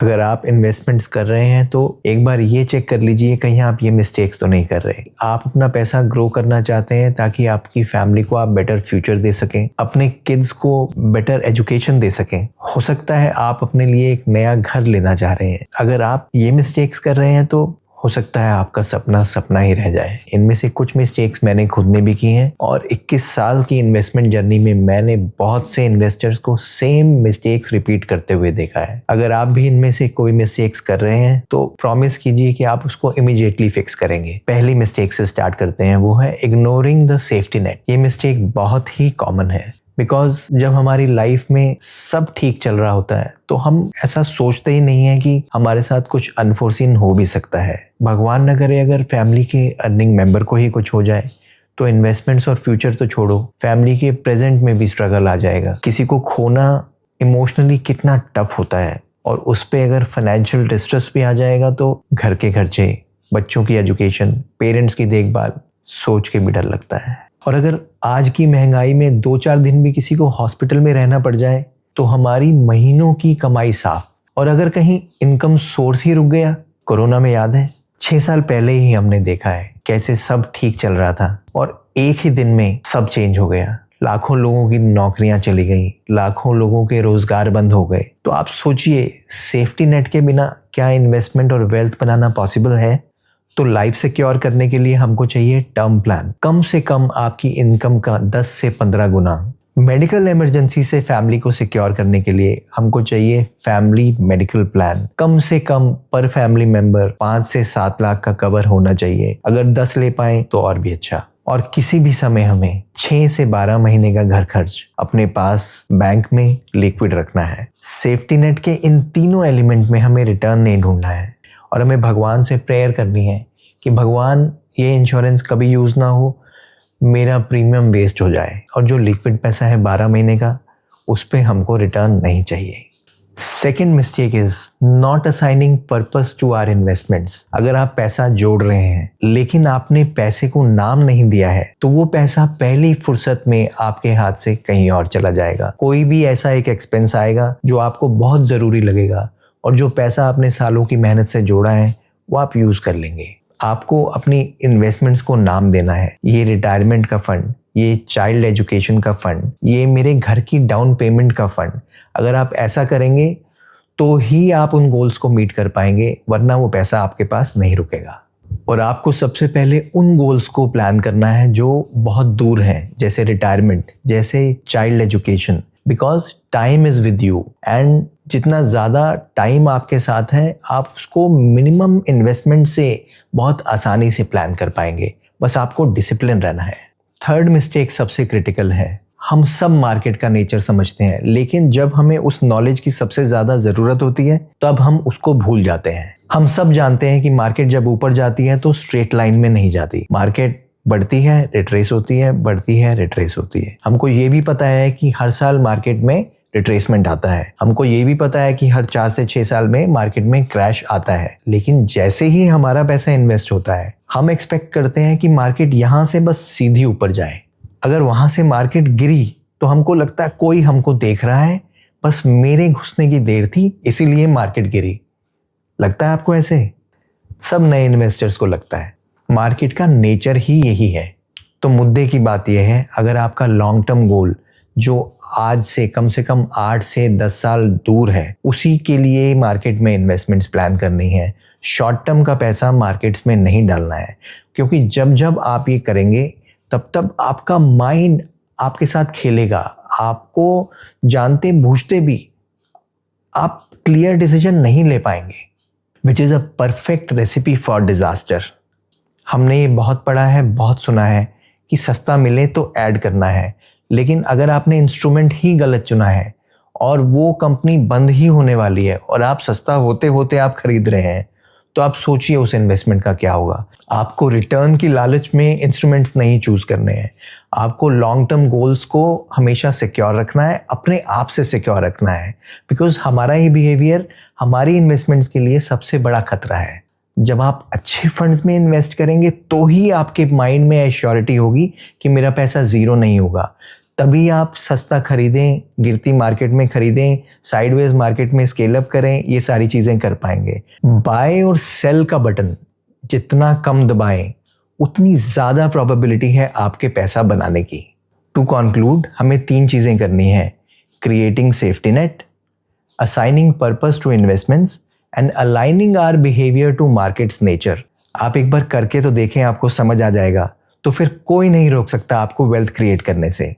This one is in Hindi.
अगर आप इन्वेस्टमेंट्स कर रहे हैं तो एक बार ये चेक कर लीजिए कहीं आप ये मिस्टेक्स तो नहीं कर रहे। आप अपना पैसा ग्रो करना चाहते हैं ताकि आपकी फैमिली को आप बेटर फ्यूचर दे सकें, अपने किड्स को बेटर एजुकेशन दे सकें। हो सकता है आप अपने लिए एक नया घर लेना चाह रहे हैं। अगर आप ये मिस्टेक्स कर रहे हैं तो हो सकता है आपका सपना सपना ही रह जाए। इनमें से कुछ मिस्टेक्स मैंने खुद ने भी की हैं और 21 साल की इन्वेस्टमेंट जर्नी में मैंने बहुत से इन्वेस्टर्स को सेम मिस्टेक्स रिपीट करते हुए देखा है। अगर आप भी इनमें से कोई मिस्टेक्स कर रहे हैं तो प्रॉमिस कीजिए कि आप उसको इमीडिएटली फिक्स करेंगे। पहली मिस्टेक से स्टार्ट करते हैं, वो है इग्नोरिंग द सेफ्टी नेट। ये मिस्टेक बहुत ही कॉमन है बिकॉज जब हमारी लाइफ में सब ठीक चल रहा होता है तो हम ऐसा सोचते ही नहीं है कि हमारे साथ कुछ अनफोर्सीन हो भी सकता है। भगवान न करे अगर फैमिली के अर्निंग मेंबर को ही कुछ हो जाए तो इन्वेस्टमेंट्स और फ्यूचर तो छोड़ो, फैमिली के प्रेजेंट में भी स्ट्रगल आ जाएगा। किसी को खोना इमोशनली कितना टफ होता है और उस पर अगर फाइनेंशियल डिस्ट्रेस भी आ जाएगा तो घर के खर्चे, बच्चों की एजुकेशन, पेरेंट्स की देखभाल सोच के भी डर लगता है। और अगर आज की महंगाई में 2-4 दिन भी किसी को हॉस्पिटल में रहना पड़ जाए तो हमारी महीनों की कमाई साफ। और अगर कहीं इनकम सोर्स ही रुक गया, कोरोना में याद है 6 साल पहले ही हमने देखा है कैसे सब ठीक चल रहा था और एक ही दिन में सब चेंज हो गया। लाखों लोगों की नौकरियां चली गई, लाखों लोगों के रोजगार बंद हो गए। तो आप सोचिए, सेफ्टी नेट के बिना क्या इन्वेस्टमेंट और वेल्थ बनाना पॉसिबल है? तो लाइफ सिक्योर करने के लिए हमको चाहिए टर्म प्लान, कम से कम आपकी इनकम का 10 से 15 गुना। मेडिकल इमरजेंसी से फैमिली को सिक्योर करने के लिए हमको चाहिए फैमिली मेडिकल प्लान। कम से कम पर फैमिली मेंबर 5 से 7 लाख का कवर होना चाहिए। अगर 10 ले पाए तो और भी अच्छा। और किसी भी समय हमें 6 से 12 महीने का घर खर्च अपने पास बैंक में लिक्विड रखना है। सेफ्टी नेट के इन तीनों एलिमेंट में हमें रिटर्न नहीं ढूंढना है और हमें भगवान से प्रेयर करनी है कि भगवान ये इंश्योरेंस कभी यूज ना हो, मेरा प्रीमियम वेस्ट हो जाए और जो लिक्विड पैसा है 12 महीने का उस पे हमको रिटर्न नहीं चाहिए। Second mistake is not assigning purpose to our investments. अगर आप पैसा जोड़ रहे हैं लेकिन आपने पैसे को नाम नहीं दिया है तो वो पैसा पहली फुर्सत में आपके हाथ से कहीं और चला जाएगा। कोई भी ऐसा एक एक्सपेंस आएगा जो आपको बहुत जरूरी लगेगा और जो पैसा आपने सालों की मेहनत से जोड़ा है वो आप यूज कर लेंगे। आपको अपनी इन्वेस्टमेंट्स को नाम देना है। ये रिटायरमेंट का फंड, ये चाइल्ड एजुकेशन का फंड, ये मेरे घर की डाउन पेमेंट का फंड। अगर आप ऐसा करेंगे तो ही आप उन गोल्स को मीट कर पाएंगे, वरना वो पैसा आपके पास नहीं रुकेगा। और आपको सबसे पहले उन गोल्स को प्लान करना है जो बहुत दूर हैं, जैसे रिटायरमेंट, जैसे child education, because time is with you and जितना ज़्यादा टाइम आपके साथ है आप उसको मिनिमम इन्वेस्टमेंट से बहुत आसानी से प्लान कर पाएंगे। बस आपको डिसिप्लिन रहना है। थर्ड मिस्टेक सबसे क्रिटिकल है। हम सब मार्केट का नेचर समझते हैं लेकिन जब हमें उस नॉलेज की सबसे ज़्यादा ज़रूरत होती है तब हम उसको भूल जाते हैं। हम सब जानते हैं कि मार्केट जब ऊपर जाती है तो स्ट्रेट लाइन में नहीं जाती। मार्केट बढ़ती है, रिट्रेस होती है, बढ़ती है, रिट्रेस होती है। हमको ये भी पता है कि हर साल मार्केट में रिट्रेसमेंट आता है। हमको ये भी पता है कि हर 4 से 6 साल में मार्केट में क्रैश आता है। लेकिन जैसे ही हमारा पैसा इन्वेस्ट होता है हम एक्सपेक्ट करते हैं कि मार्केट यहाँ से बस सीधी ऊपर जाए। अगर वहां से मार्केट गिरी तो हमको लगता है कोई हमको देख रहा है, बस मेरे घुसने की देर थी इसीलिए मार्केट गिरी। लगता है आपको ऐसे? सब नए इन्वेस्टर्स को लगता है। मार्केट का नेचर ही यही है। तो मुद्दे की बात यह है, अगर आपका लॉन्ग टर्म गोल जो आज से कम 8 से 10 साल दूर है, उसी के लिए मार्केट में इन्वेस्टमेंट्स प्लान करनी है। शॉर्ट टर्म का पैसा मार्केट्स में नहीं डालना है, क्योंकि जब जब आप ये करेंगे तब तब आपका माइंड आपके साथ खेलेगा। आपको जानते बूझते भी आप क्लियर डिसीजन नहीं ले पाएंगे, which is a perfect recipe for disaster. हमने ये बहुत पढ़ा है, बहुत सुना है कि सस्ता मिले तो ऐड करना है, लेकिन अगर आपने इंस्ट्रूमेंट ही गलत चुना है और वो कंपनी बंद ही होने वाली है और आप सस्ता होते होते आप खरीद रहे हैं तो आप सोचिए उस इन्वेस्टमेंट का क्या होगा। आपको रिटर्न की लालच में इंस्ट्रूमेंट्स नहीं चूज करने हैं। आपको लॉन्ग टर्म गोल्स को हमेशा सिक्योर रखना है, अपने आप से सिक्योर रखना है, बिकॉज हमारा ही बिहेवियर हमारी इन्वेस्टमेंट्स के लिए सबसे बड़ा खतरा है। जब आप अच्छे फंड्स में इन्वेस्ट करेंगे तो ही आपके माइंड में एश्योरिटी होगी कि मेरा पैसा जीरो नहीं होगा। तभी आप सस्ता खरीदें, गिरती मार्केट में खरीदें, साइडवेज मार्केट में स्केल अप करें, ये सारी चीजें कर पाएंगे। बाय और सेल का बटन जितना कम दबाएं उतनी ज्यादा प्रोबेबिलिटी है आपके पैसा बनाने की। टू कंक्लूड, हमें 3 चीजें करनी है: creating safety net, assigning purpose to investments and aligning our behaviour to markets nature. आप एक बार करके तो देखें, आपको समझ आ जाएगा, तो फिर कोई नहीं रोक सकता आपको वेल्थ क्रिएट करने से।